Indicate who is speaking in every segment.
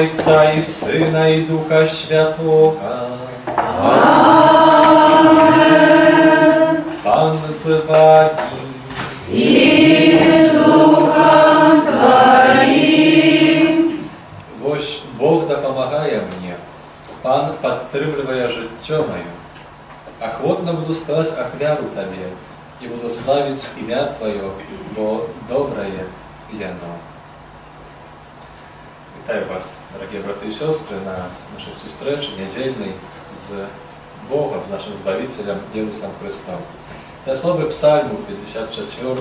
Speaker 1: Отца и Сына и Духа Святого.
Speaker 2: Amen.
Speaker 1: Пан з вами.
Speaker 2: И с Духом Твоим.
Speaker 1: Вось Бог допомагає мені. Пан підтримує життя моє. Охотно буду складати ахвяру Тобі і буду славити ім'я Твоє, бо добре є оно. Вітаю вас, дорогі брати і сестри, на нашій зустрічі недільній з Богом, з нашим Збавителем Ісусом Христом. Та слово Псальму 54-го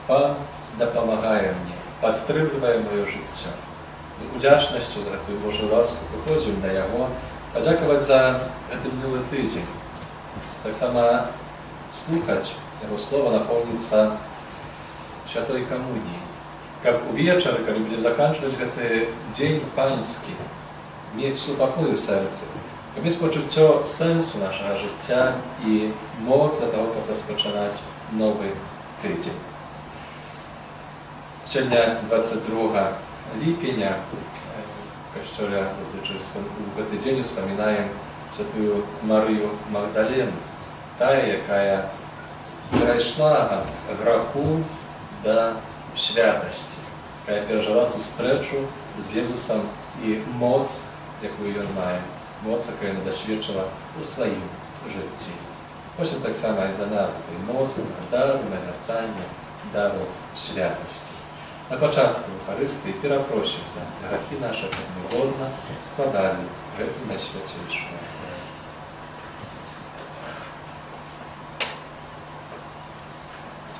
Speaker 1: «Пан допомагає мені, підтримує моє життя». З удячністю за ту Божу ласку виходимо на Його, подякувати за цей минулий тиждень. Так само слухати Його Слово наповниться Святої Комунії. Как увечер, когда будем заканчивать этот день панский, иметь спокой в сердце, иметь почуття сенсу нашего життя и моц для того, как розпочинать новый тиждень. Сегодня 22 липня, в костеле зазвичай в этот день вспоминаем Святую Марию Магдалену, тая, якая перейшла от греху до святості, яка пережила зустрічу з Ісусом і моц, яку він має, моц, яку він досвідчила у своїм житті. Ось так само і для нас, цієї моці, дару, нагортання, дару святості. На початку Євхаристії перепросимо за грехи наші, як ми годно складали грехи найсвятішого.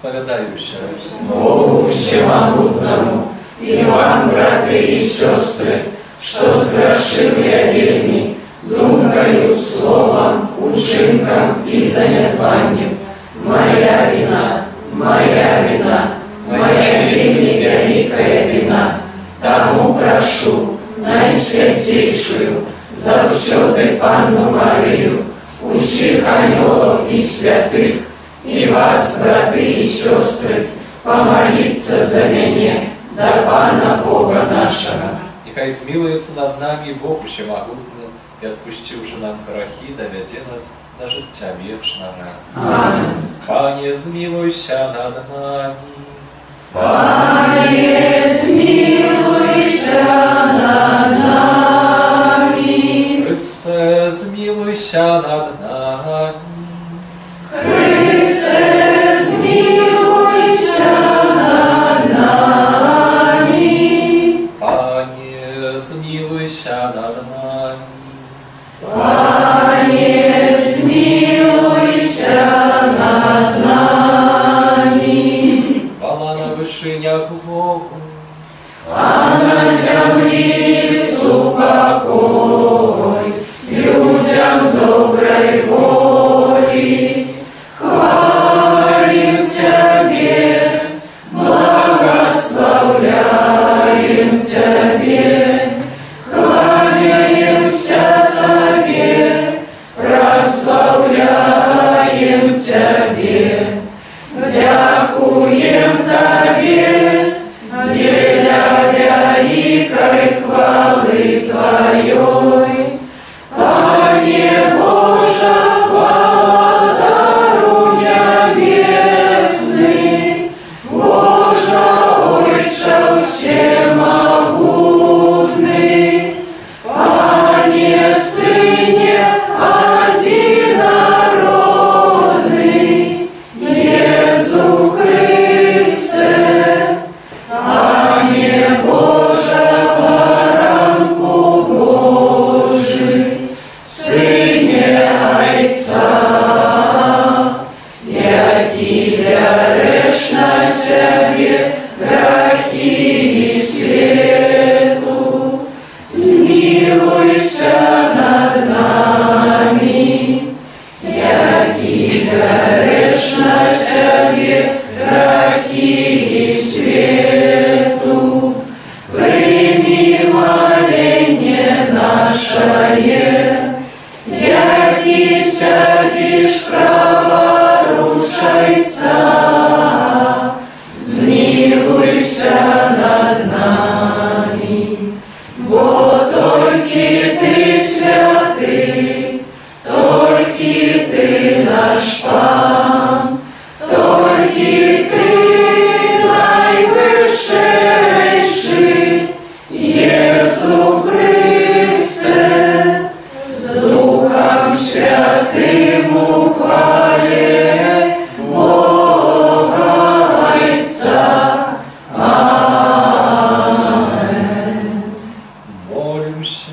Speaker 1: Споведаюся
Speaker 2: Богу Всемогутному и вам, браты и сестры, что сгрешил я вельми, думкою, словом, учинком и занятванием. Моя вина, моя вельми великая вина. Тому прошу найсвятейшую, завсёды Панну Марию, усіх анёлов и святых, и вас, браты и сестры, помолиться за меня, до Пана Бога нашего.
Speaker 1: Нехай змилується над нами Бог Всемогутний, і відпустивши нам грехи, доведе нас до життя вічного.
Speaker 2: Аминь.
Speaker 1: Пане, змилуйся над нами.
Speaker 2: Пане, змилуйся над нами.
Speaker 1: Христе, змилуйся над нами.
Speaker 2: Христе, змилуйся над нами.
Speaker 1: Пане, душе к Богу.
Speaker 2: А на земле упокой людям доброй воли. Хвалим Тебе, благословляем Тебе, кланяемся Тебе, прославляем Тебе, дякуем Тебе, деля великой хвалы Твоей. Пане Боже, Владару небесный, Боже, Отче всемогутный, Пане Сыне одинородный, Иисус Христе, Пане Боже, Баранку Божий, Сыне Отца, який береш на себе грехи свету, змилуйся над нами, який береш на себе грехи свету, прими моление наше, який сядешь праворушайца, змилуйся над нами, бо только Ты святый, только Ты наш Пан, только Ты наивысший, Иисус Христе, с Духом Святым ухваляй Бога Отца. Амен.
Speaker 1: Молимся.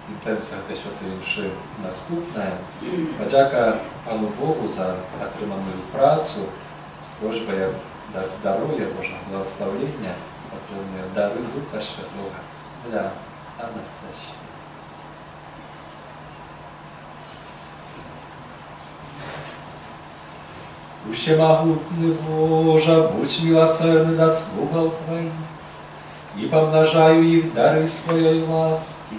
Speaker 1: Intencja tej świętej mszy następna. Подяка Пану Богу за отриману працю, з просьбою дати здоров'я, Божого благословення, отримання дари Духа Святого для Анастасії. Всемогутный Боже, будь милосердный до слугов Твоих, и помножаю их дары Своей ласки,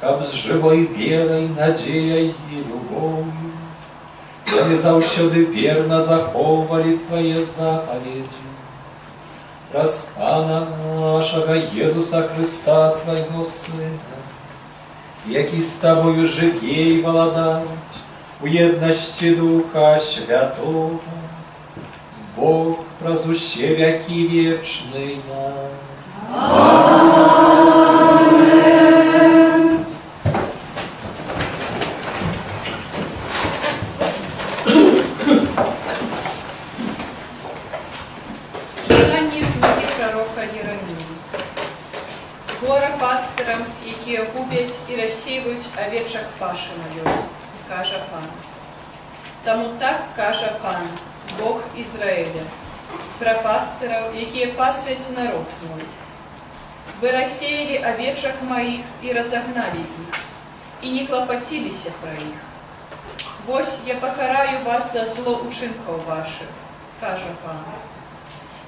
Speaker 1: как с живой верой, надеей и любовью, они завсёды верно заховали Твои заповеди. Раз Пана нашего Иисуса Христа, Твоего Сына, який з Тобою живє і владать у єдності Духа Святого, Бог прозуще веки вечные.
Speaker 2: Амен.
Speaker 3: Читання книги пророка Єремії. Горе пастирам, які губять і розсіюють овечок паші мою, каже Пан. Тому так каже Пан, Бог Ізраїля, про пастирів, які пасять народ мой. Вы рассеяли овечек моих и разогнали их, и не клопотилися про их. Вось я покараю вас за зло учинков ваших, каже Пан.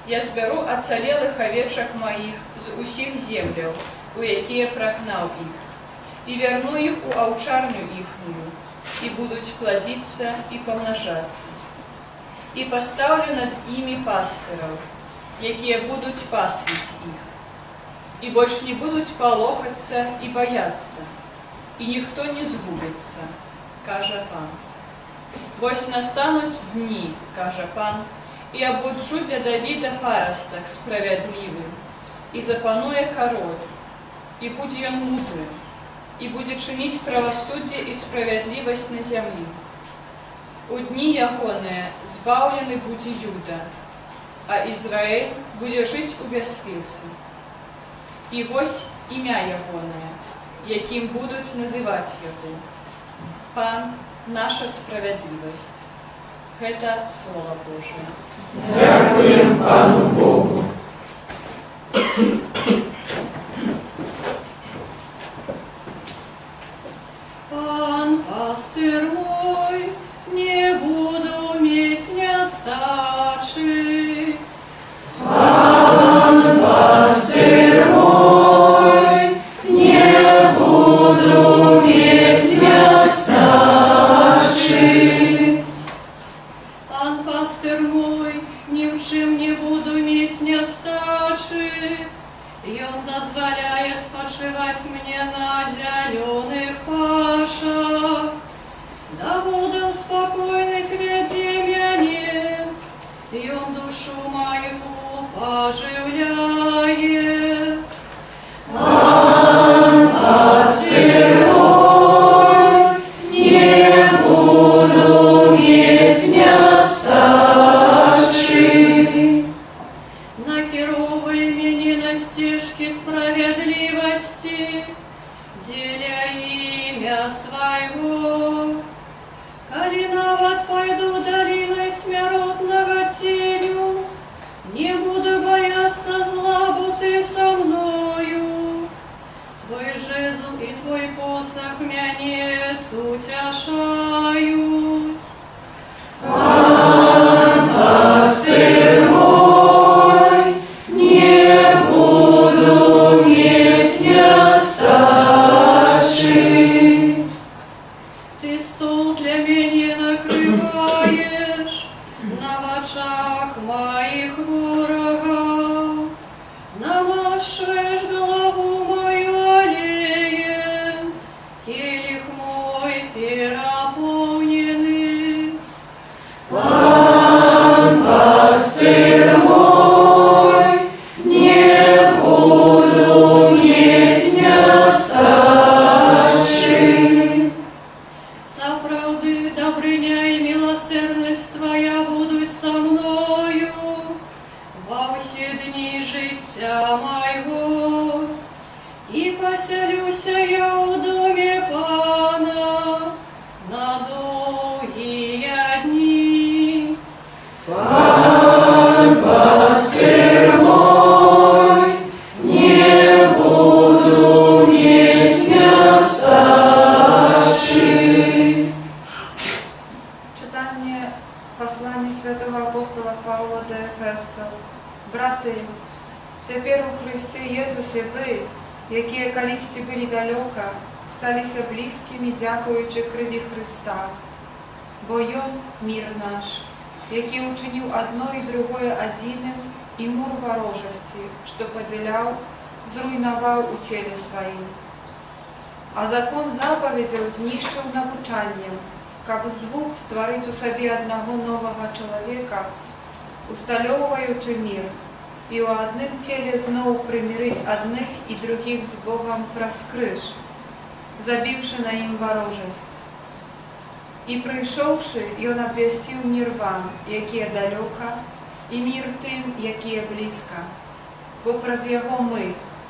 Speaker 3: Я зберу оцалелих овечек моих з усіх землів, у які прогнав їх, і верну їх у овчарню їхню, і будуть плодиться і помножаться. І поставлю над ими пастирів, які будуть пасвить їх, і больше не будуть полохаться і бояться, і ніхто не згубиться, каже Пан. Вось настануть дні, каже Пан, і обуджу для Давида паросток справедливым, і запанує король, і буде он мудрым, і буде чинить правосудие і справедливость на землі. У дні ягоне збавлений буде Юда, а Ізраїль буде жить у безпеці. І вось ім'я ягоне, яким будуть називати його. Пан – наша справедливость. Это Слово Божие.
Speaker 2: Дякуємо Пану Богу.
Speaker 3: Пан пастырь мой, не буду иметь нестачи.
Speaker 2: Пан пастырь мой, не буду иметь нестачи.
Speaker 3: Пан пастырь мой, ни в чем не буду иметь нестачи. И он дозволяет спочивать мне на зеленых пашах. Да буду спокойный веди меня, и он душу мою оживляет.
Speaker 2: Пан пастырь мой, не буду иметь нестачи.
Speaker 3: Накеровывай меня на стежки справедливости, деля имя своего. Коли навод пойду долиной смертного тенью, не буду бояться зла, бо ты со мною. Твой жезл и твой посох меня утешают.
Speaker 2: Пан пастырь мой, не буду иметь нестачи.
Speaker 3: Ты стол для меня накрываешь на очах моих ворогов, намашиваешь голову мою олеем, келих мой переполненный.
Speaker 2: Пан пастырь мой, не буду иметь нестачи.
Speaker 3: Соправды, добрыня и милосердность Твоя будут со мною во все дни життя моего, и поселюся я в доме Пана на долгие дни.
Speaker 2: Пан пастырь мой, не буду иметь нестачи.
Speaker 4: Читання послання святого апостола Павла до Ефесців. Брати, тепер у Христі Єсусі ви, які колись були далеко, сталися близькими, дякуючи крові Христа. Бо Йон мир наш, який учинив одно і другое одним, і мур ворожості, що поділяв, зруйнував у тілі своїм. А закон заповедей знищив навчанням, как з двух створить у собі одного нового чоловіка, устальовуючи мир, і у одним тілі знову примирить одних і других з Богом проскриш, забивши на їм ворожість. І прийшовши, він обвістив мир вам, які далеко, і мир тим, які близько. Бо през його ми,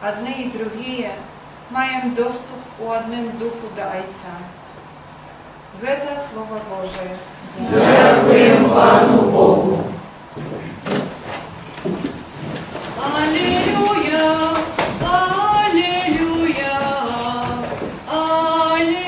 Speaker 4: одні і другі, маємо доступ у одним духу до Отця. Это Слово Божие.
Speaker 2: Дякуємо Пану Богу.
Speaker 3: Аллилуйя, аллилуйя, аллилуйя.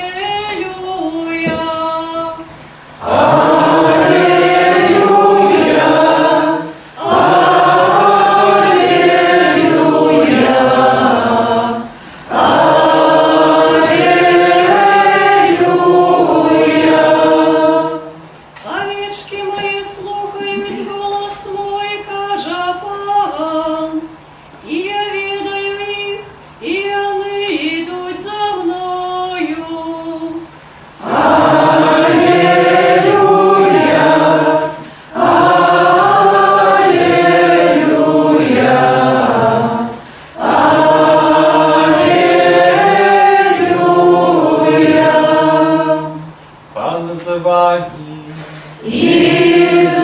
Speaker 3: Овечки мои слухають голос мой, каже Пан, і я відаю їх, і вони йдуть за мною.
Speaker 1: Пан з вами.
Speaker 2: І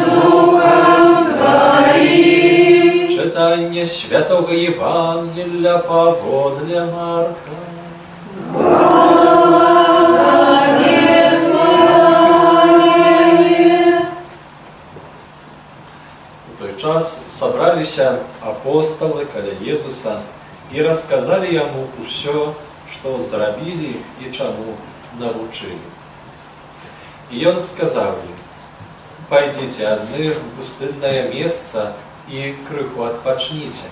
Speaker 2: з Духом Твоїм.
Speaker 1: Читання Святого Євангелія погодля Марка. час собраліся апостолы каля Езуса і расказалі яму ўсё, што зрабілі і чаму навучылі. І ён сказаў ім: «Пайдзіце адны ў пустыннае месца і крыху адпачніце.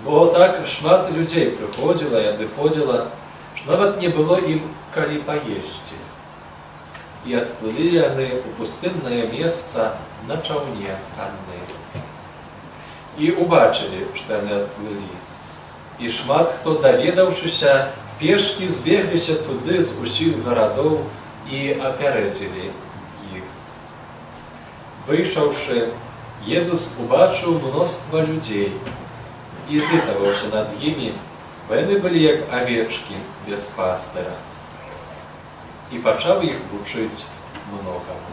Speaker 1: Бо так шмат людзей прыходзіла і адыходзіла, што нават не было ім калі паесці. І адплылі яны ў пустыннае месца на чаўне адны. І убачылі, што яны адплылі. І шмат хто, даведаўшыся, пешкі збегліся туды з усіх гарадоў і апярэдзілі іх. Выйшаўшы, Езус убачыў мноства людзей і злітаваўся над імі, бо яны былі як авечкі без пастыра. І пачаў іх вучыць многому.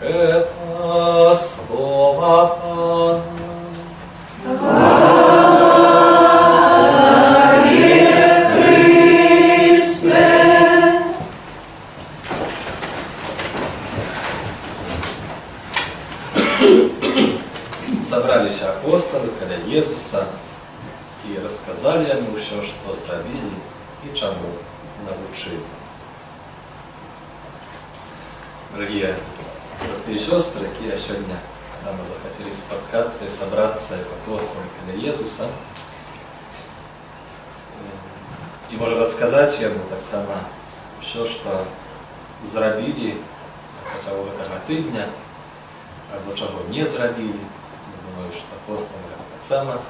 Speaker 1: Это слово Пана. Собраліся апостолы каля Езуса і расказалі яму ўсё, што зрабілі і чаму навучылі. Дорогие братья и сестры, которые сегодня сами захотели споткаться и собраться и апостолы каля Езуса, и можем рассказать ему так само все, что зрабілі працягу гэтага тыдня, або чаго не зрабілі. Думаю, что апостолы так само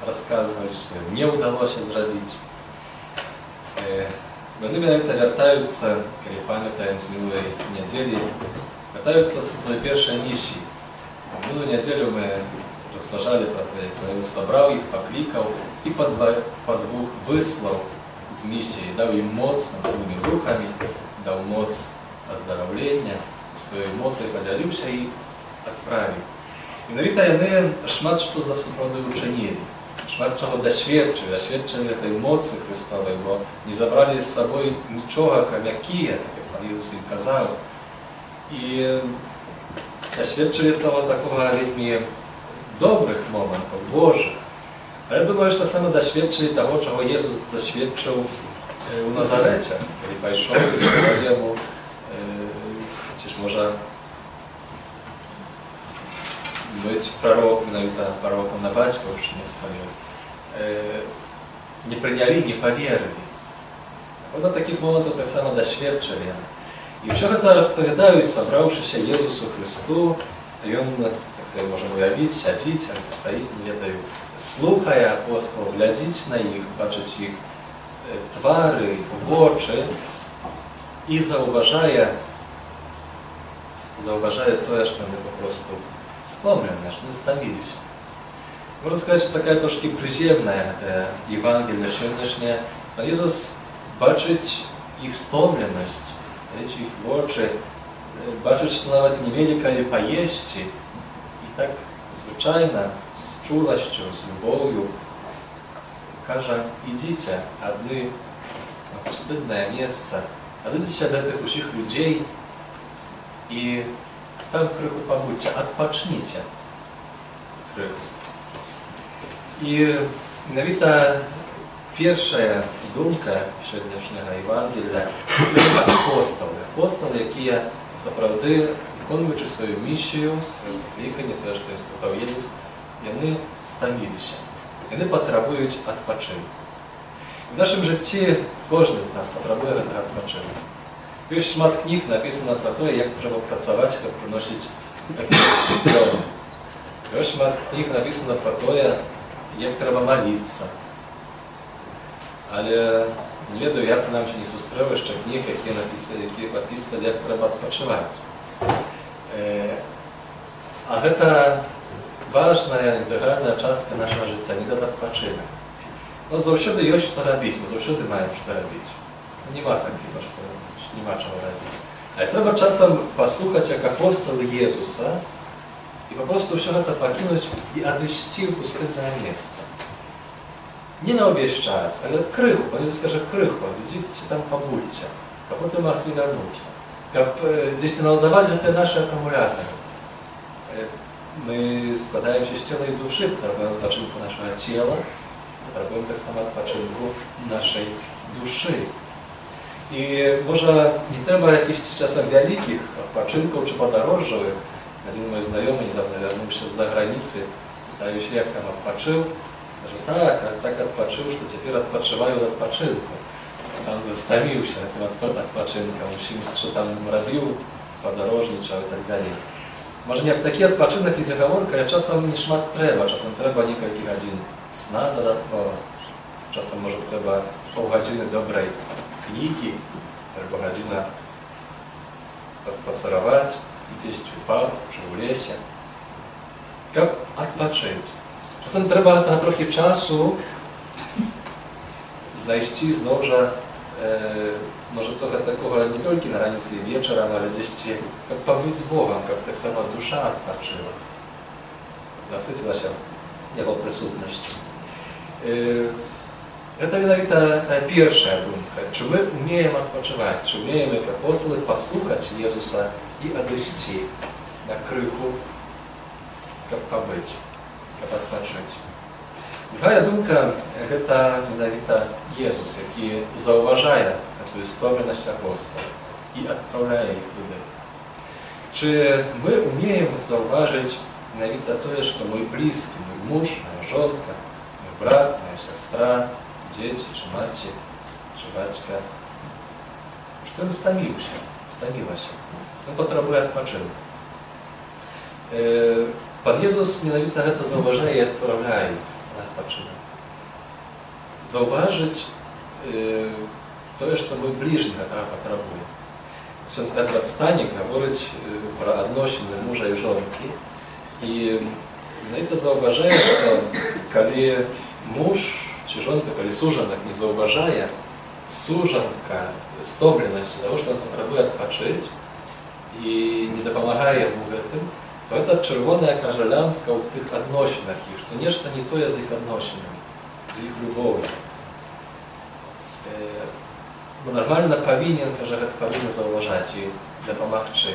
Speaker 1: рассказывали, что им не удалось зрабіць. Яны менавіта вяртаюцца, калі памятаем з мінулай нядзелі, вяртаюцца са сваёй першай місіі. Минулую нядзелю мы разважалі пра тое, як Ісус сабраў іх, паклікаў і па двух выслаў з місіі, даў ім моц над сваімі духамі, даў моц аздараўлення, сваёй моцай падзяліўся і адправіў. Менавіта яны шмат што сапраўды учынілі, шмат чаго дасведчылі гэтай моцы Христовай, бо не забралі з сабой нічога, акрамя кія, як пан Ісус ім казаў, і дасведчылі того такога вельмі добрых момантаў, Божых. А я думаю, што саме дасведчылі таго, чаго Jesús дасведчыў у Назарэце, калі пайшоў і сказаў яму, ці ж можа быць пророк, менавіта пророком на бацькаўшчыне сваёй, не прынялі, не паверылі. На такіх момантах так само дасведчылі. І ўсё гэта распавядаюць, сабраўшыся Езусу Христу, ён, так сказать, можам уявіць, сядзіць, стаіць, не ведаю, слухае апостолаў, глядзіць на іх, бачыць іх твары, вочы і заўважае тое, што яны папросту стомленыя, што не стаміліся. Можна сказаць, што такая трошкі прыземная Евангелие сённяшняе. Пан Ісус бачыць іх стомленасць, іх вочы, бачыць, што нават не мелі калі паесці, і так звычайна, з чуласцю, з любоўю кажа: ідзіце адны на пустыннае месца, адыдзіце ад гэтых усіх людзей і там крыху пабудзьце, адпачніце крыху. І менавіта першая думка сённяшняга Евангелія — это апостолы. Апостолы, якія сапраўды, выконваючы сваю місію, сваё кліканне, тое, што ім сказаў Jesús, яны стаміліся. Яны патрабуюць адпачынку. В нашым жыцці кожны з нас патрабуе гэтага адпачынку. Ёсць шмат кніг напісана пра тое, як трэба працаваць, каб прыносіць плёны. Ёсць шмат кніг напісана пра тое, як трэба маліцца. Але не ведаю, я прынамсі не сустрэў яшчэ кніг, якія падпісвалі, як трэба адпачываць. А гэта важная, інтэгральная частка нашага жыцця, не даць адпачынак. У нас заўсёды ёсць што рабіць, мы заўсёды маем што рабіць. Нема такога, што нема чаго рабіць. Але трэба часам паслухаць, як апостолы Jesúsa, і папросту ўсё гэта пакінуць і адысці ў пустыннае месца. Не на ўвесь час, але крыху, пан Ісус скажа крыху, адыдзіце там пабудзьце, каб потым маглі вярнуцца, каб дзесьці наладаваць гэтыя нашы акумулятары. my składają się z ciała i duszy, potrzebujemy odpoczynku naszego ciała, potrzebujemy tak samo odpoczynku naszej duszy. I może nie trzeba jakichś czasem wielkich odpoczynków czy podróży. Один мой знакомый недавно вернулся с заграницы, pytаю się, jak tam odpoczył. Że tak odpoczył, że теперь odpoczywają od odpoczynku. Tam zostawił się tym odpoczynkiem, що там robił, podróżniczał i tak dalej. Może nie taki odpoczynek idzie говорка, a czasem nie szmat trzeba, czasem trzeba kilka godzin sna dodatkowo, czasem może trzeba pół godziny dobrej kniги, albo godzina посpacerować, gdzieś w parku, czy w lesie. Jak odpoczyć? Czasem trzeba trochę czasu znaleźć znowu, że może trochę takiego nie tylko na ranicy i wieczorem, ale gdzieś jak pobyć z Bogiem, jak tak sama dusza odpoczyła. Nasyciła się Jego присутностью. Это ta pierwsza думка. Czy my umiemy odpoczywać? Czy umiemy, jak apostoły, posłuchać Jezusa i odejść na krychu, jak pobyć, jak odpoczyć? Druga думка – to Jezus, jaki zauważaje tę istotność apostolów i odprawia ich tutaj. Czy my umiemy zauważyć to, że mój bliski, mój mąż, moja żonka, mój brat, moja siostra, dzieci, czy macie, czy baćka, że on stamiła się. On potrzebuje odpoczynku. Pan Jezus nienawidzę to zauważaje i odprawia na odpoczynek. Zauważyć to, że mój bliźni tego potrzebuje. Ksiądz Edward Stanik mówić про odnosiny męża i żonki. I to zauważaje, że kiedy mąż czy żonka, kiedy służanek nie zauważaje, służanka stopniowość tego, że on potrzebuje odpoczyć i nie dopomagaje mu w tym, to ta czerwona jakaś lampka u tych odnosinach ich, że to nie to jest ich odnosinami, z ich lubowią. Bo normalnie powinien zauważać i dopomagać.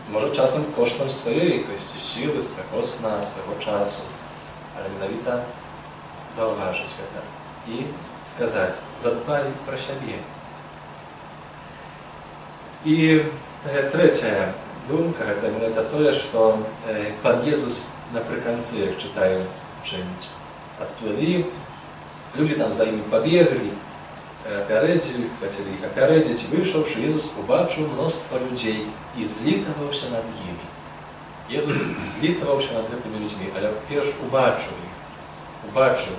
Speaker 1: Może czasem kosztem swojej jakości, siły, swojego sna, swojego czasu, ale mianowicie zauważyć to i сказать, zadbaj про siebie. I trzecia думка, это то, что Pan Jezus наприкінці, jak czytają, czynić. Odpłyli, ludzie tam za nimi pobiegli, хотели их опередить, вышедший, Jezus zobaczył mnóstwo ludzi i zlitował się nad nimi. Jezus zlitował się nad tymi ludźmi, ale pierwszy ubaczył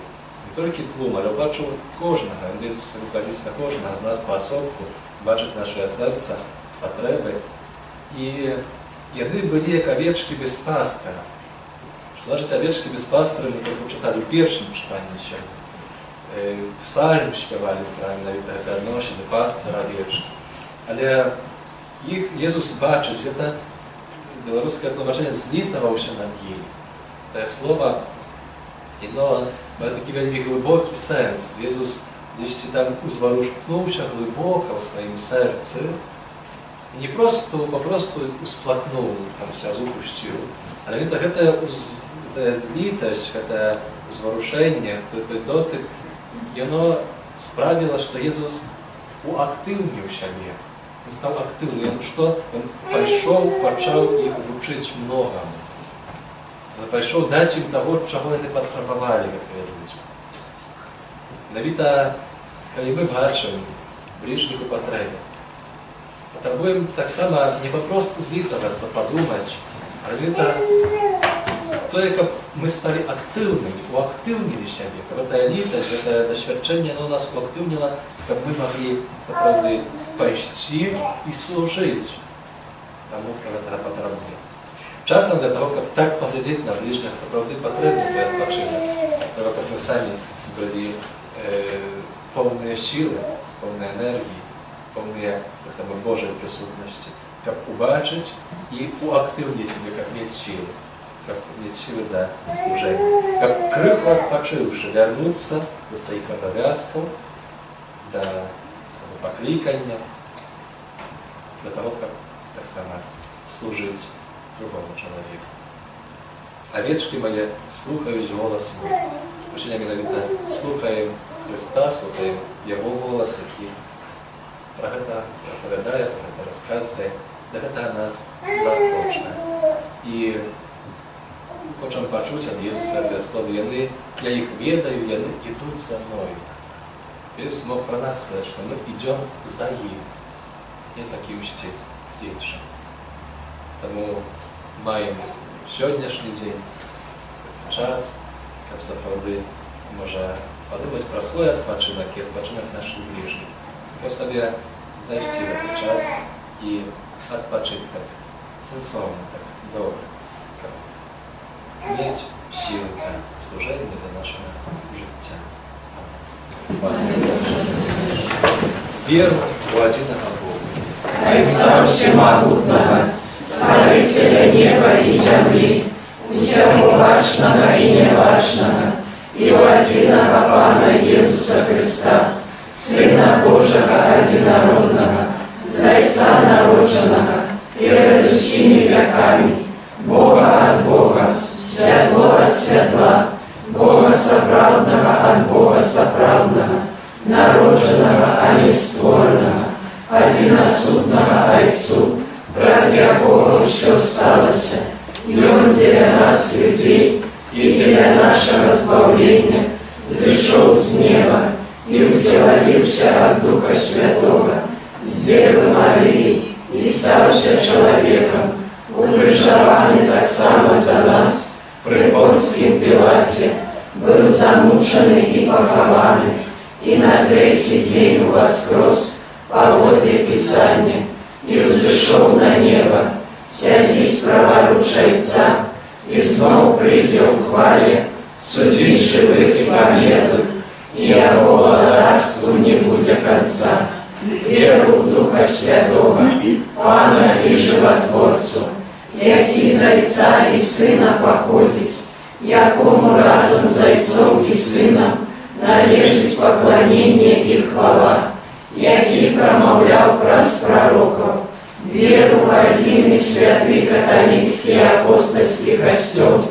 Speaker 1: nie tylko tłum, ale ubaczył każdego. Jezus wychodzi na każdego z nas po osobku, baczyć nasze serca, potrzeby. I oni byli jak owieczki bez pastora. Że znaczy owieczki bez pastora, my to czytali w pierwszym czytaniu się. Psalm śpiewali, które odnosi do pastora owieczki. Ale ich Jezus baczyć, to białoruskie tłumaczenie zlitował się nad nimi. To słowo ma taki wielki głęboki sens. Jezus gdzieś tam uzwaruszknął się głęboko w swoim sercu i nie po prostu usplaknął, tam się upuścił, ale to jest litość, to uzwaruszenie, to dotyk, i ono sprawiło, że Jezus uaktywnił siebie. On stał aktywny, on począł ich uczyć mnogому. On poszedł dać im tego, czego oni potrzebowali, jak ludzie. Mianowicie, kiedy my baczymy bliźnich u potrzeby, potrzebujemy tak samo nie po prostu zlitować, podumać, ale to, jak my stali aktywnymi, uaktywnili siebie, ta litość, to doświadczenie nas uaktywniło, jak my mogli naprawdę pójść i służyć temu, kto tego potrzebuje. Czasem dla tego, żeby tak powiedzieć na bliźnich, naprawdę potrzebny ten odpoczynek, żeby my sami byli pełne siły, pełne energii, pełne tak samo Bożej присутности, jak ubaczyć i uaktywnić siebie, jak mieć siły. Как mieć siły dla służenia. Jak krychu odpoczywszy, wrócić do swoich obowiązków, do swojego poklикania, do tego, jak tak samo służyć drugiemu człowieku. Авечки моє слухають голос мій. Учення менавіта слухаем Христа, слухаем Яго голос, які про гэта распавядае, про гэта расказвае, да гэтага нас запрошна. І хочам пачуць ад Езуса ад слова, я іх ведаю, яны ідуць за мною. Езус мог про нас сказаць, што мы ідём за ім, не за кімсьці іншым. Таму маем сённяшні дзень час, каб сапраўды можа падумаць пра свой адпачынак і адпачынак нашых бліжніх. Каб сабе знайсці гэты час і адпачыць так сэнсоўна, так добра, каб мець сілы на служэнне для нашага жыцця. Веру у адзінага Бога,
Speaker 2: Отца Всемогутного, Створителя неба и земли, усяго бачного и небачного, и у одиного Пана Иисуса Христа, Сына Божьего одинородного, Зайца народженного, перед всеми веками, Бога от Бога, светло от светла, Бога соправдного от Бога соправдного, народженного, а не створенного, одиносудного Отцу, разве Богу все сталося, и Он для нас, людей, и для нашего избавления, зашел с неба и утеловился от Духа Святого, с Девы Марии, и стався человеком, укрыжованный так само за нас, при Понтским Пилате, был замученный и похованный, и на третий день воскрес, поводле Писания, и взошел на небо, сядись праворуч Отца, и снова придет в хвале, судить живых и померлых, и Его владарству не будет конца. Веру в Духа Святого, Пана и Животворцу, який Зайца и Сына походить, якому разом Зайцом и Сыном належить поклонение и хвала, який промовлял праз пророков, веру в один и святый католический апостольский костел,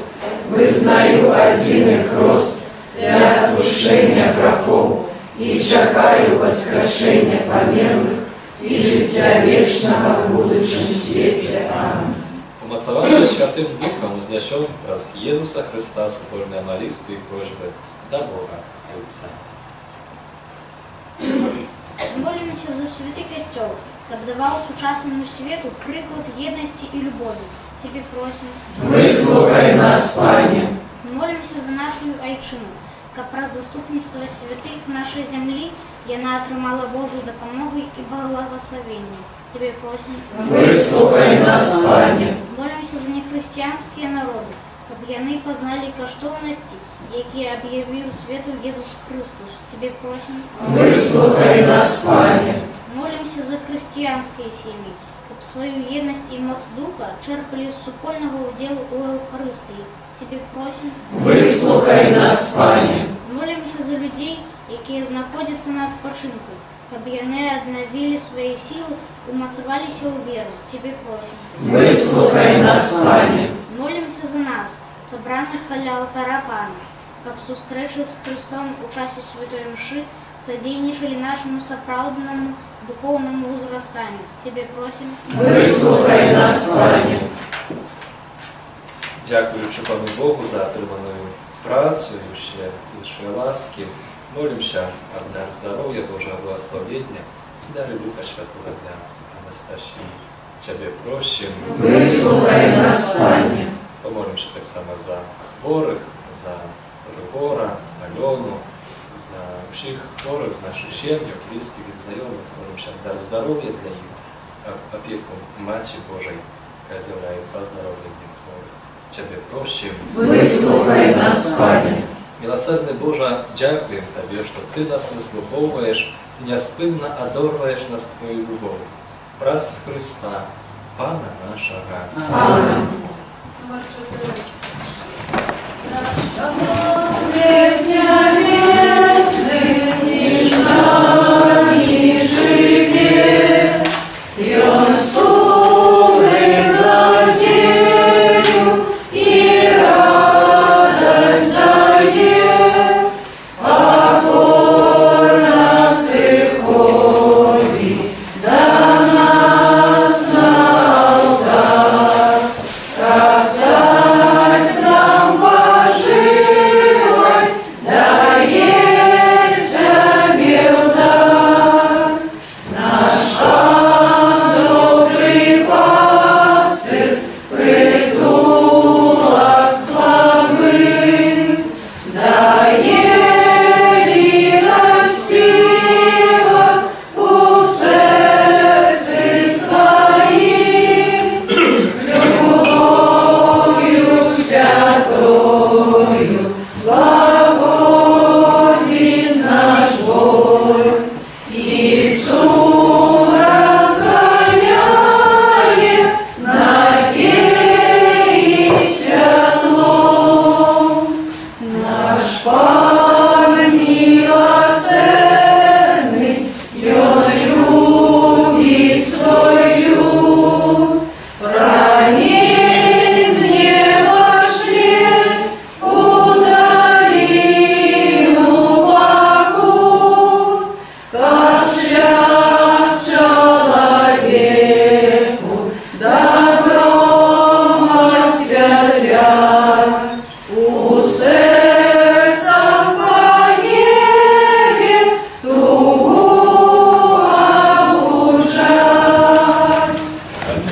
Speaker 2: вызнаю один их рост для отпущения грехов и чекаю воскрешения померлых и життя вечного в будущем свете. Аминь.
Speaker 1: Умацований Святим Духом узнесем раз Иисуса Христа соборные молитвы и просьбы до Бога Отца.
Speaker 5: Молимся за святый костел, чтобы давал сучасному свету приклад едности и любови. Тебе просим.
Speaker 2: Выслухай нас, Пане.
Speaker 5: Молимся за нашу Айчину, как про заступництво святых нашей земли, и она отримала Божию допомогу и благословение. Тебе просим.
Speaker 2: Выслухай нас, Пане.
Speaker 5: Молимся за нехристианские народы, чтобы они познали коштовности, які объявил свету Иисус Христос. Тебе просим.
Speaker 2: Выслухай нас, Пане.
Speaker 5: Молимся за христианские семьи, чтобы свою едность и моц Духа черпали с супольного удела у Евхаристии. Тебе просим.
Speaker 2: Выслухай нас, Пане.
Speaker 5: Молимся за людей, які знаходяться на відпочинку, щоб вони обновили свої сили, умацувалися у віру. Тебе просим.
Speaker 2: Выслухай нас, Пане.
Speaker 5: Молимся за нас, собраних біля алтаря Пана, щоб зустрічі з Христом у часі Святої Мши содейничали нашему соправдному духовному возрастанию. Тебе просим.
Speaker 2: Выслухай нас, Пане.
Speaker 1: Дякуючи Пану Богу за отриману працю і ще інші ласки, молимся об дар здоров'я, Божого благословення і дари Духа Святого для Анастасії. Тебе просим.
Speaker 2: Выслухай нас, Пане.
Speaker 1: Помолимся так само за хворих, за Григора, Альону, за всіх хворих з наших сім'їв, близьких і знайомих. Молимся дар здоров'я для їх, опіку Матері Божої, яка з'являється здоров'я для хворих. Тебе просим.
Speaker 2: Выслухай нас, Пане.
Speaker 1: Милосердный Боже, дякуем Тебе, что Ты нас выслуховываешь и неспынно одорваешь нас Твою любовь. Праз Христа, Пана нашего.
Speaker 2: Аминь.
Speaker 4: И он сумрак надею и радость.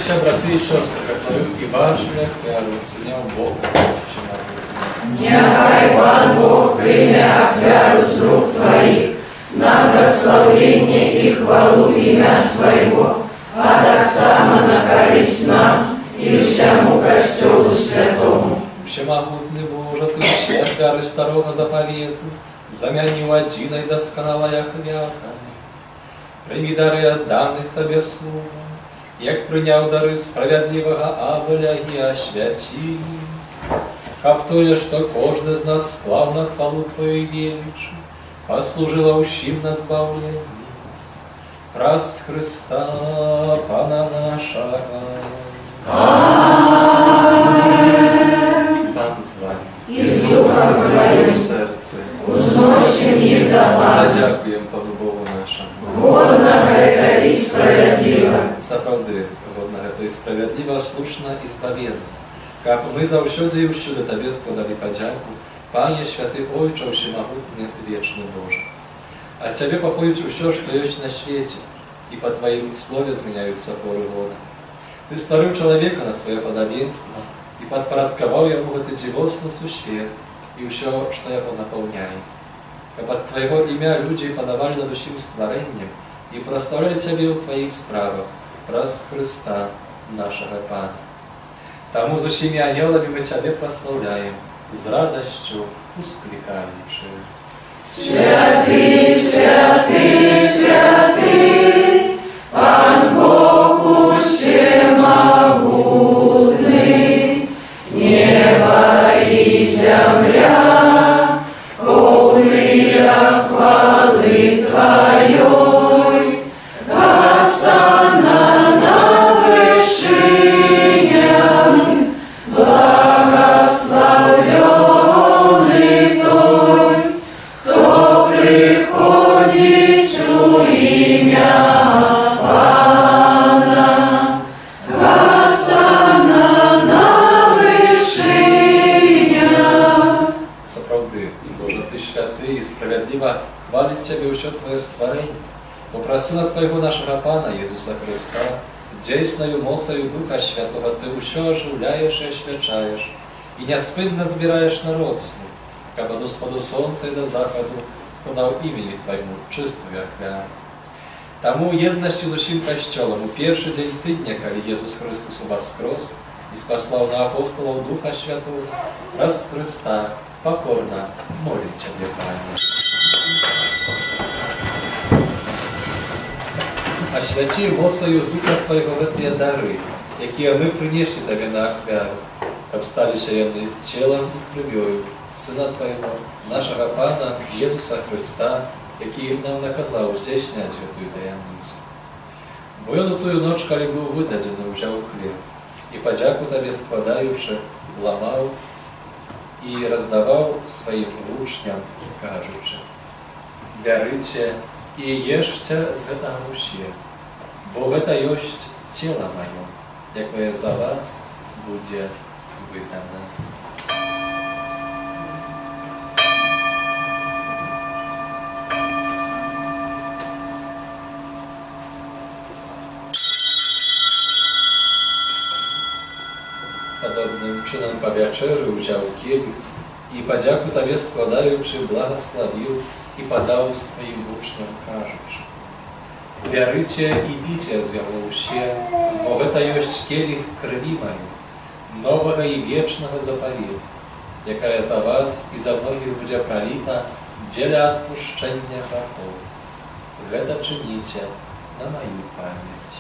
Speaker 1: Молитеся, браты и сестры, как мою и вашу ахвяру, принял Бог,
Speaker 2: Нехай Пан Бог прийме ахвяру з рук Твоих на прославление и хвалу имя Своего, а так само на користь нам и всему Костелу Святому.
Speaker 1: Всемогутный Боже, Ты все ахвяры старого заповету, замянил одиной досконалой ахвярой. Прими дары от данных Тебе слова, як прийняв дари справедливого Авеля и освяти. Как тое, что кожный из нас склав на хвалу Твою величи, послужило ущим на збавление. Раз Христа, Пана нашего. Аминь. Пан з вами.
Speaker 2: И с Духом Твоим
Speaker 1: серце.
Speaker 2: узносим их дома.
Speaker 1: Дякуємо Пану Богу нашому.
Speaker 2: Годно это и справедливо.
Speaker 1: Сапраўды, годна гэта і справядліва, слушна і збавенна. Каб мы заўсёды і ўсюды Табе складалі падзяку, Пане святы Ойча всемагутны вечны Божа. Ад Цябе паходзіць усё, што ёсць на свеце, і па Тваім слове змяняюцца поры года. Ты стварыў чалавека на сваё падабенства і падпарадкаваў яму гэты дзівосны сусвет і ўсё, што яго напаўняе. Каб ад Твайго імя людзі падавалі над усім стварэннем і праслаўлялі Цябе ў Тваіх справах праз Хрыста, нашага Пана. Таму з усімі анёламі мы Цябе праслаўляем, з радасцю усклікаючы.
Speaker 2: Святый, святый, святый, Пан Бог всемогутный, небо и земля, полные хвалы Твоей, Осанна на вышинях, благословленный Той, кто приходит у имя Пана. Осанна на вышинях.
Speaker 1: Сапраўды, Божа, Ты святы і справядліва хваліць Цябе ўсё Твоё стварэнне. Попросила Твоего нашего Пана Иисуса Христа, дзейсною моцаю Духа Святого Ты ўсё оживляешь и освячаешь, и неспынно збираешь народ свой, каб от усходу солнца и до заходу складав имени Твоему чистую ахвяру. Таму еднасцю з усім Касцёлам у першы дзень тыдня, калі Иисус Христос воскрес и спаслаў на апостолов Духа Святого, праз Христа покорно молим Тебе, Пане. Освяти моцаю Духа Твоего гэтыя дары, якія мы прынеслі Табе на ахвяру, каб сталіся яны целом і крывёю Сына Твоего, нашага Пана Иисуса Христа, які нам наказаў здзейсняць гэтую таямніцу. Бо ён у тую ноч, калі быў выдадзены, узяў хлеб і падзяку Табе складаючы, ламаў і раздаваў сваім вучням, кажучы: «Бярыце і ешце з гэтага ўсе, бо гэта ёсць цела маё, якое за вас будзе выдана». Падобным чынам па вячэры ўзяў келіх і падзяку Табе складаючы, благаславіў і падаў сваім вучням, кажучы: «Бярыце і піце з яго ўсе, бо гэта ёсць келіх крыві маёй, новага і вечнага запавету, якая за вас і за многіх будзе праліта дзеля адпушчэння грахоў. Гэта чыніце на маю памяць».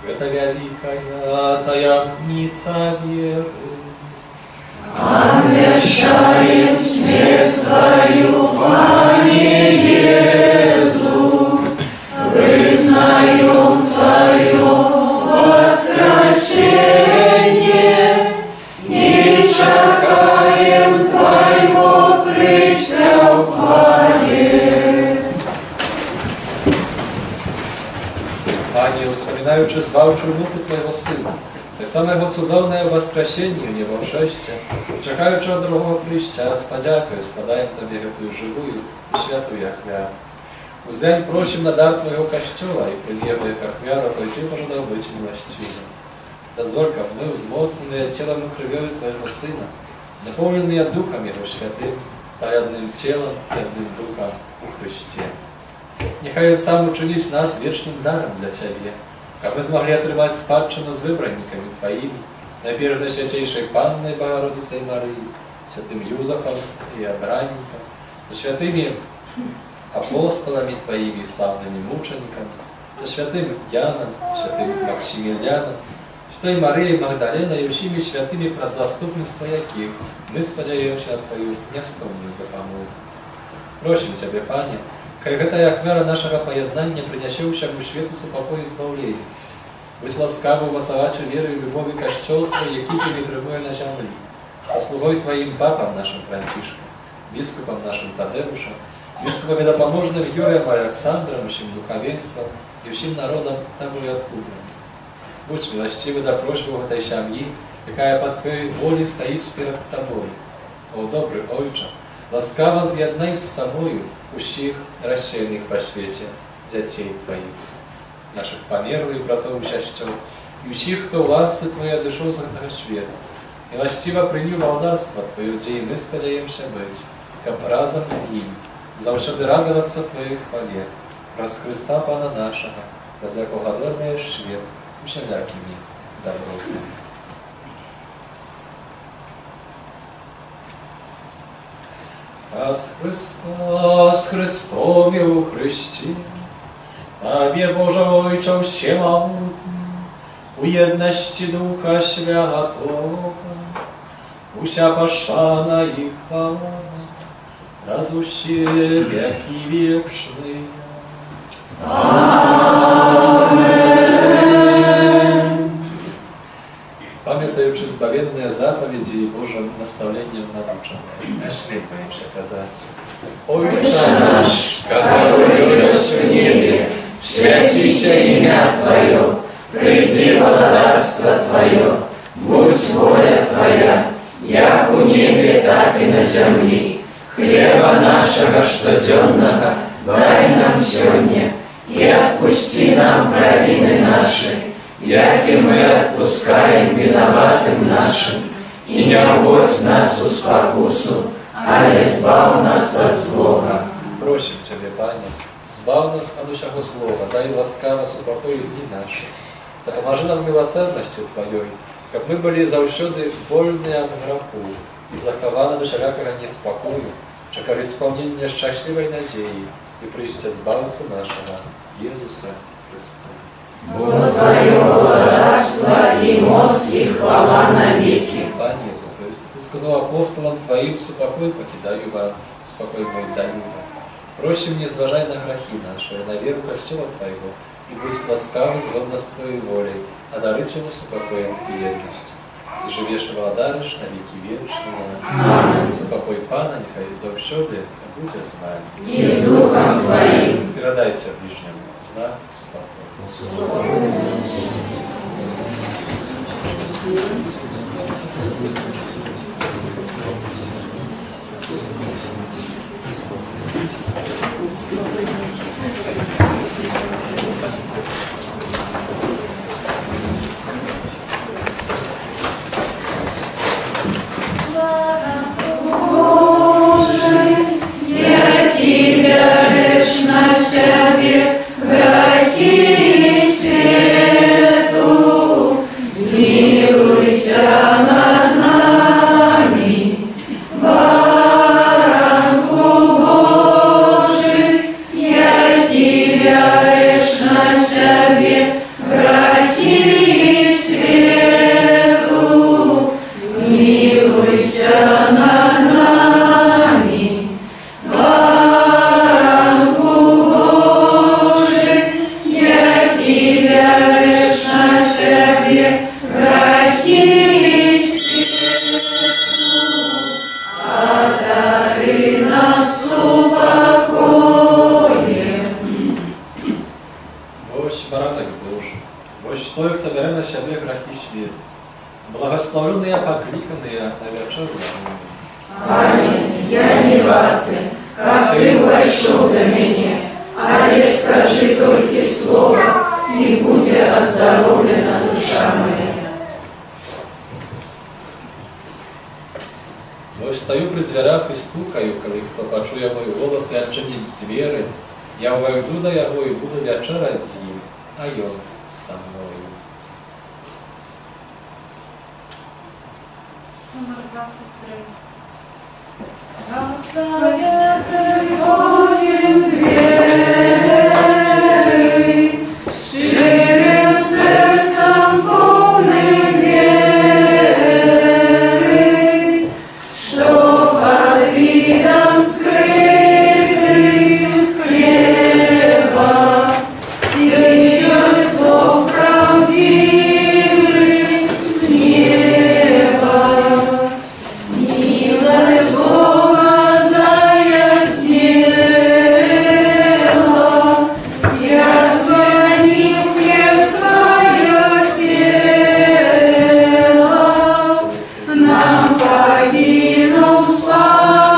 Speaker 1: Это великая таямница веры.
Speaker 2: Обещаем смерть Твою, Пане Иисус, признаем Твое воскресение и чекаем Твоего пришествия в Твоей.
Speaker 1: Пане, вспоминаючи збавчу муку Твоего Сына, Ты самого цудовного воскресения не волшебстве, чекаючи другого прийща, з подякою складаємо Тобі эту живую и святую ахвяру. Узглянь просим на дар Твоего костюла, и приемля ахвяру, Твой Ты пожелал быть милостивым. Дозволь, как мы, взмоцненные телом и кровью Твоего Сына, наполненные Духом Его Святым, стали одним телом и одним Духом у Христе. Нехай Он сам учинись нас вечным даром для Тебе, как мы смогли отрывать спадщину с выбранниками Твоими, наперед Святейшей Панной Богородицей Марии, святым Юзефом и Обранником, со святыми апостолами Твоими и славными мучениками, со святым Яном, святым Максимилианом, святой Марией Магдаленой и всеми святыми про заступництво яких мы сподяемся на Твою нестомную допомогу. Просим Тебя, Пане, хай гэтая ахвяра нашего поєднання принесе всему свету супокой и избавление. Будь ласкавым умацовать веру и любовью Костел Твой, який Ты пребывая на земле, со слугой Твоим папам нашим Францишком, бискупом нашим Тадеушем, бискупами допоможным Юрием Александром, всем духовенством и всем народом того и откуда. Будь милостивый до просьбы этой семьи, какая по Твоей воле стоит перед Тобой. О, добрый Отче, ласкаво з'єднай з собою усіх розсіяних по світі дітей Твоїх, наших померлих братов і сестер, і всіх, хто ласти Твоя дійшов з цього світу. Милостиво прийми володарство Твоє, де і ми сподіваємося бути, як разом з ним, завжди радуватися Твоїх хвале, раз Христа Пана нашого, раз якого горний світ, всілякими добротами. Раз Христос Христом і у Христі, Тобі, Боже Ойче, всемогутній, у єдності Духа Святого, уся пошана і хвала, раз усі веки вічні. Аминь. Пам'ятаючи збавленные заповеди и Божьим наставлением наученные, нашлепаемся казать.
Speaker 2: Отче наш, который есть в небе, святися имя Твое, приди владарство Твое, будь воля Твоя, як у небе, так и на земле. Хлеба нашего штоденного дай нам сегодня, и отпусти нам провины наши, як и мы отпускаем виноватым нашим, и не вводь нас в спокусу, а избав нас от злого.
Speaker 1: Просим Тебе, Пане, збав нас от усякого слова, дай ласкаво супокоить дни наши. Да поможи нам милосердностью Твоей, как мы были завсёды вольны от греху и захованы до всякого неспокою, чекали исполнения счастливой надеи и прийстя збавиться нашего Иисуса Христа.
Speaker 2: Бо Твое владарство и моц и хвала навеки.
Speaker 1: Пане Иисус Христе, Ты сказал апостолам Твоим, супокой покидаю вам, спокой мой даю вам. Просим, не зважай на грехи наши, на веру Костела Твоего, и будь ласкавый згодно с Твоей волей, а дарительно супокоем и верностью. И живешь и владаришь на веки вечные. Аминь. Супокой Пана, нехай завсёды будь с нами.
Speaker 2: И с Духом Твоим.
Speaker 1: Передайте ближнему знак супокоя.
Speaker 2: Який береш на себе грехи свету, змилуйся над нами, баранку Божий, який береш на себе грехи свету, змилуйся над нами, баранку Божий, який береш на себе грехи свету, одари нас упокоем.
Speaker 1: Ось баранок Божий, ось той, хто бере на себе грехи світу, Благословенные покликанные на вечеру.
Speaker 2: Аминь, я не варты, как ты войшов до меня, але скажи только слово, и будет оздоровлена душа моя.
Speaker 1: Ось стою при дверях і стукаю, коли хто почує мой голос і відчинить двері. Я войду до його і буду вечерять з ним, а він со мною.
Speaker 4: Номер 23.
Speaker 2: Приходим двери, ширим сердцем полным веры, что под видом скрытых хлеба идет Бог правдивый с неба. Милость Бога заяснела, яснил хлеб свое тело, нам покинул споживать,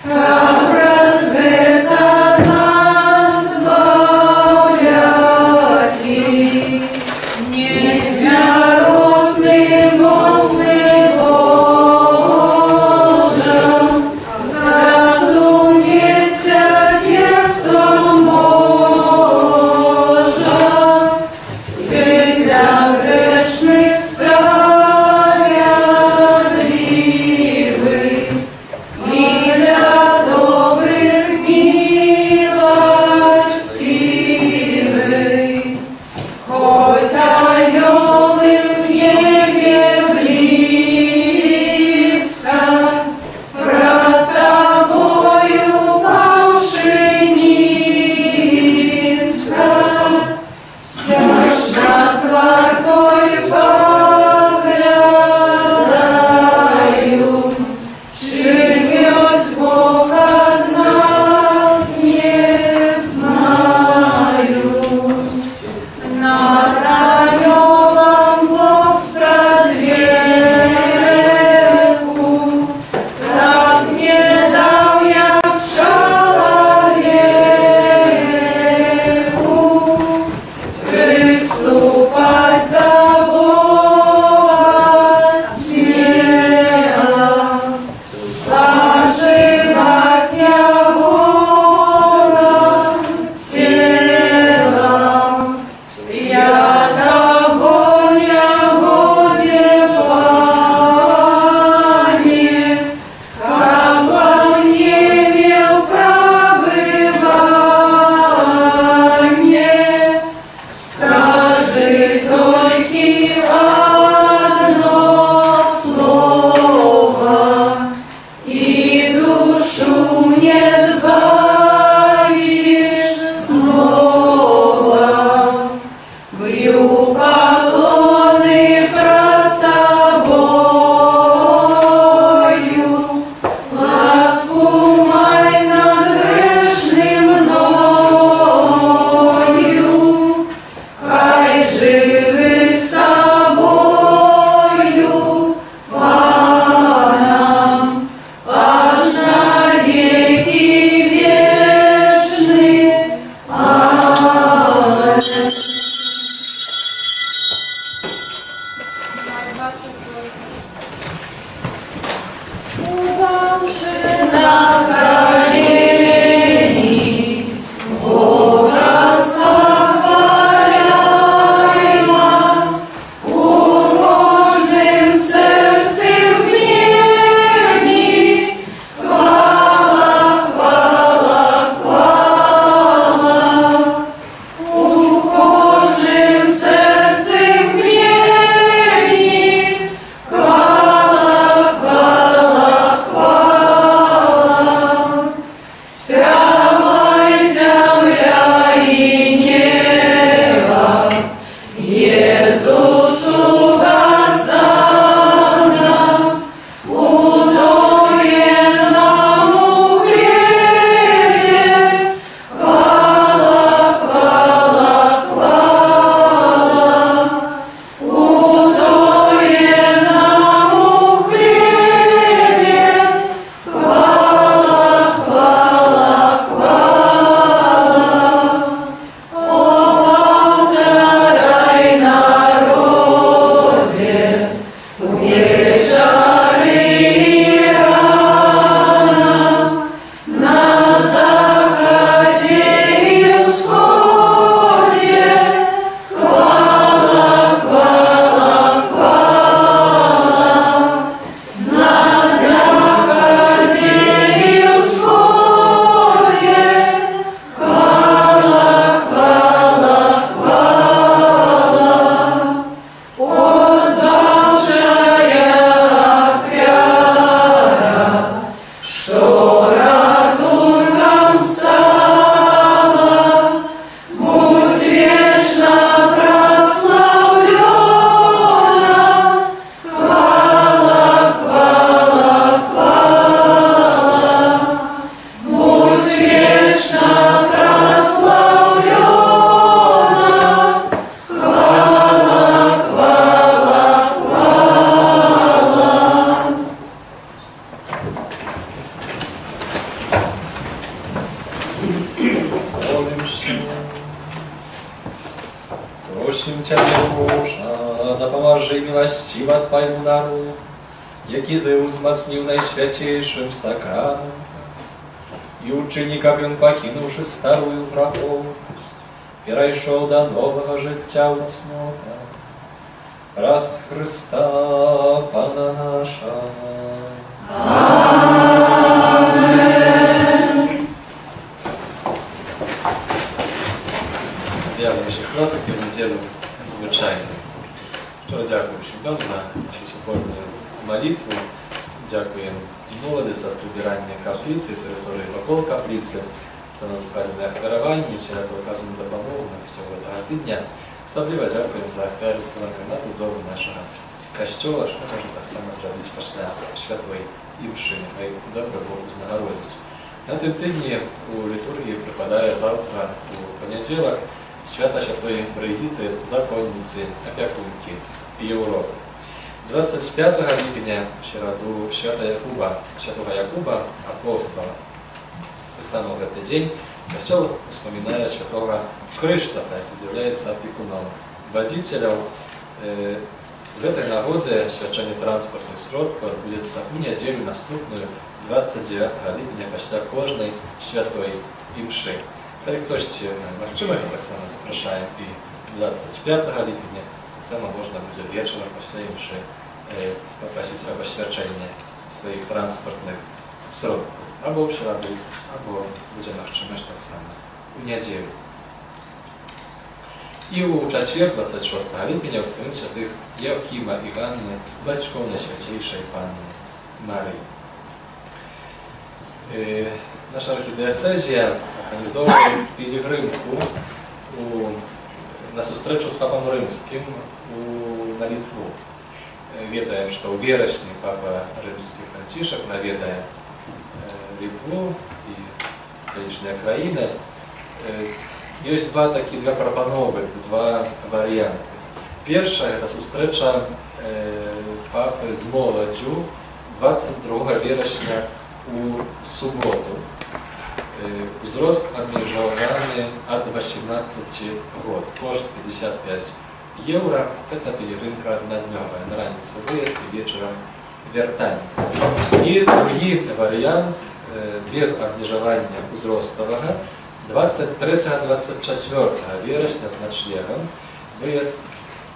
Speaker 2: как разгрета нас избавлять. Нельзя родным волны Божьим, зразуметь тебе, кто может, ты для грешных справедливый и для добрых милостивый. Хоть анёлы в небе близко, пред тобою упавши низко, все ж над Творцой споглядают, живет Бог одна, не знают. Над анёлом Бог спрадверку, так не дал я человеку приступать до Бога смело, оживать Его телом. Я догоня будет пламя, как во мне вел пробывание. Скажи только одно слово, и душу мне избавишь снова. Бью поклоны пред тобою, ласку май над грешным мною. Хай живы с тобою Паном, аж на веки вечны. Аминь.
Speaker 4: Номер 28.
Speaker 2: Упавши на колени, Бога сохваляймо, уложным сердцем мнений. Хвала, хвала, хвала, ухожим сердцем мнений.
Speaker 1: Boża, dopomoży miłościwa Twojemu daru, jaki Ty wzmocnił najświętejszym sakramentem i uczyni, aby on покинувши старую враговость, перейшов до нового життя у цнота. Раз Христа Пана наша.
Speaker 2: Amen.
Speaker 1: З'явлення 16 неділю звичайно. Що дякую Богу за чудотворну молитву. Дякуємо молоді за прибирання каплиці, території навколо каплиці, за насправді ахвярування, що оказану допомогу на цього тижня. Особливо дякуємо за ахвярство на будову нашого костюла, що може так само зробити після святої імши, нехай добре Бог узнагородить. На тим тижні у літургії припадає завтра у понеділок Święta Świętej Brygity, zakonnicy, opiekunki i Europy. 25 lipnia w środę świętego Jakuba, apostoła, pisano w ten dzień, Kościół wspomina świętego Krzysztofa, który jest opiekunem wodzicielem. Z tej nagody świadczenie transportnych środków odbędzie się w niedzielę następną, 29 lipnia, после każdej świętej mszy. Jak ktoś marczymy, to tak samo zapraszają i 25 lipnia, tak samo można będzie wieczorem после mszy poprosić o oświadczenie swoich transportnych środków. Albo w środę, albo będzie marczymy tak samo w niedzielę. I u czwartek 26 lipnia wspomnieć świętych Joachima i Anny, baćką Najświętejszej Panny Maryi. Nasza archidiecezja organizowała pielgrzymkę na zустрічу z Papą Rzymskim na Litwę. Wiedaем, że w wrześniu Papa Rzymski Franciszek nawiedzie Litwę i okoliczne krainy. Jest dwa proponowy, dwa warianty. Pierwsza to zустріча Papy z młodzieżą 22 września u sobotę. Wzrost obniżony od 18 lat. Koszt 55 euro. To pielgrzymka jednodniowa. Na ranicy wyjazd i wieczorem wiertanie. I drugi wariant bez obniżowania wzrostowego 23-24 września z noclegiem wyjazd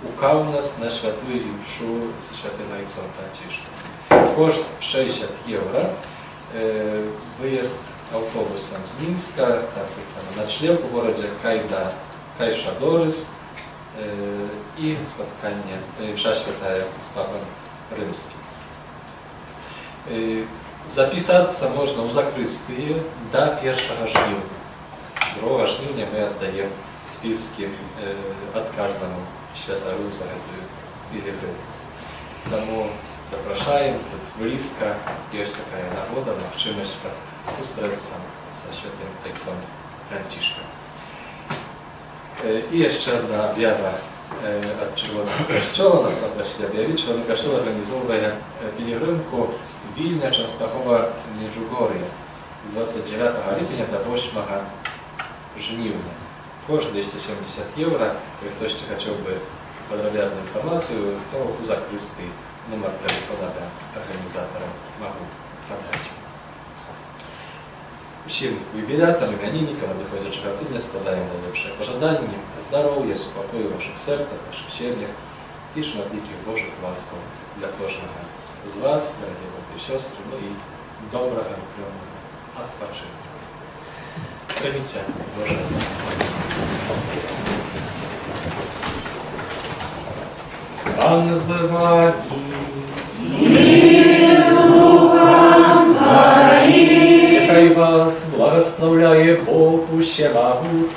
Speaker 1: u Kaunas na świętą mszę ze świętym Ojcem Franciszkiem. Koszt 60 euro. Wyjazd autobusem z Mińska, tak samo nocleg w gorodzie Kajszadorys i spotkanie msza święta z Papą Rzymskim. Zapisać się można u zakrystii do 1 żniwnia. 2 żniwnia my oddajemy spiski odkaznemu świętemu za tę pielgrzymkę. Тому zapraszają, тут blisko, jest taka nagoda, możliwość zустріч ze świętym Ojcem Franciszkiem. I jeszcze jedna objawa od Czerwonego Kościoła, na skład Wasilia Białowicza. Czerwony Kościół organizuje pielgrzymkę Wilnia, Częstochowa, Medjugorje z 29 lipnia do 8 żniwnia. Koszt 270 euro. Jak ktoś chciałby podrobną informację, to u zakrystii numer telefona dla organizatora mogą podać. Всім юбілятам, іменинникам, надходячи тижня, складаємо найліпше пожадання, здоров'я, спокою в ваших серцях, в ваших сім'ях і шматликих Божих ласкав для кожного з вас, дорогі брати і сестри, ну і доброго пльоного відпочинку. Прийміться Боже ласка. Пан з вами
Speaker 2: И с Духом Твоим.
Speaker 1: Нехай вас благословляє Бог Всемогутній,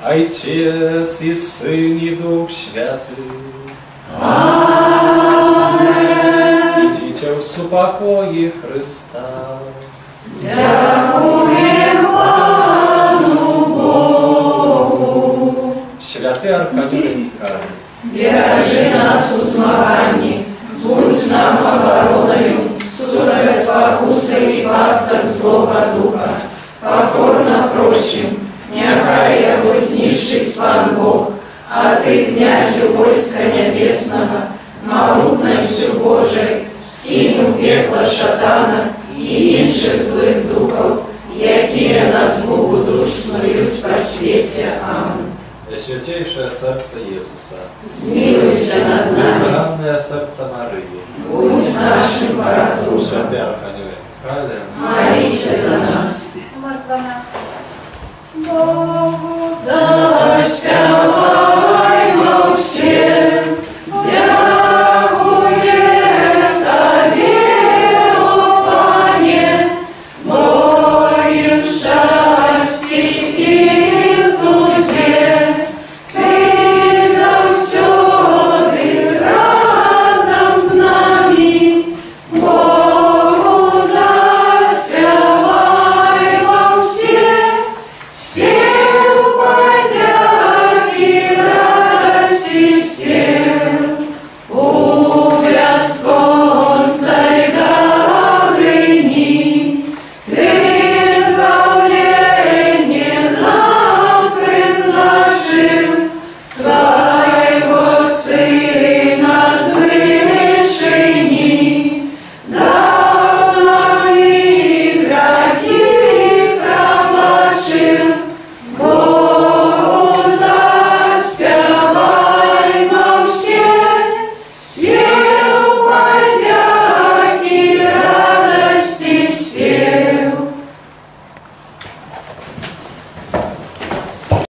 Speaker 1: Отець і Син і Дух Святий.
Speaker 2: Amen.
Speaker 1: Ідіть у супокої Христа.
Speaker 2: Дякуємо Пану Богу.
Speaker 1: Святий Архангеле Михайле,
Speaker 2: Бережи нас у змаганні, будь нам обороною, супроть спокуси і пасток злого духа. Покорно просим, нехай його знищить Пан Бог, а ти, князю, будь войска небесного, могутностью Божией, скинул пекло шатана и інших злых духов, якие на звуку душ снуют по свете. Аминь.
Speaker 1: Святейшее сердце Иисуса,
Speaker 2: Смилуйся над нами,
Speaker 1: безранное сердце Марии,
Speaker 2: будь нашим пороком,
Speaker 1: Святый Архангеле Михаиле,
Speaker 2: молись за нас.
Speaker 4: Номер 12.
Speaker 2: Царь